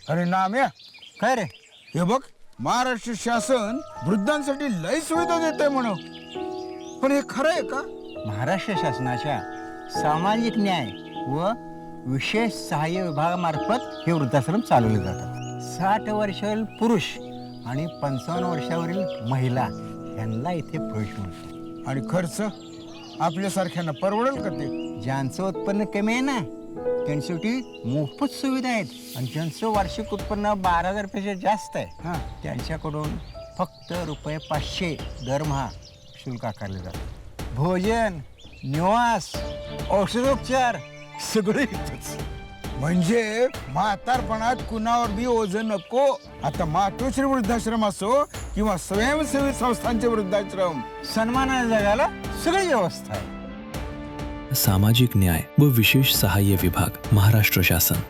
अरे नाम्या, काय रे? हे बघ, महाराष्ट्र शासन वृद्धांसाठी लय सुविधा देते म्हणून, पण हे खरं आहे का? महाराष्ट्र शासनाच्या सामाजिक न्याय व विशेष सहाय्य विभागामार्फत हे वृद्धाश्रम चालवले जातात. 60 वर्षावरील पुरुष आणि 55 वर्षावरील महिला यांना इथे प्रवेश मिळतो. आणि खर्च आपल्यासारख्यांना परवडेल का ते? ज्यांचं उत्पन्न कमी आहे ना त्यांच्यासाठी मोफत सुविधा आहेत, आणि ज्यांचं वार्षिक उत्पन्न 12,000 पेक्षा जास्त आहे त्यांच्याकडून फक्त ₹500 दरमहा शुल्क आकारले जातं. भोजन, निवास, औषधोपचार सगळं इथंच. म्हणजे म्हातारपणात कुणावर बी ओझं नको. आता मातोश्री वृद्धाश्रम असो किंवा स्वयंसेवी संस्थांचे वृद्धाश्रम, सन्मानाने जगायला सगळी व्यवस्था आहे. सामाजिक न्याय व विशेष सहाय्य विभाग, महाराष्ट्र शासन.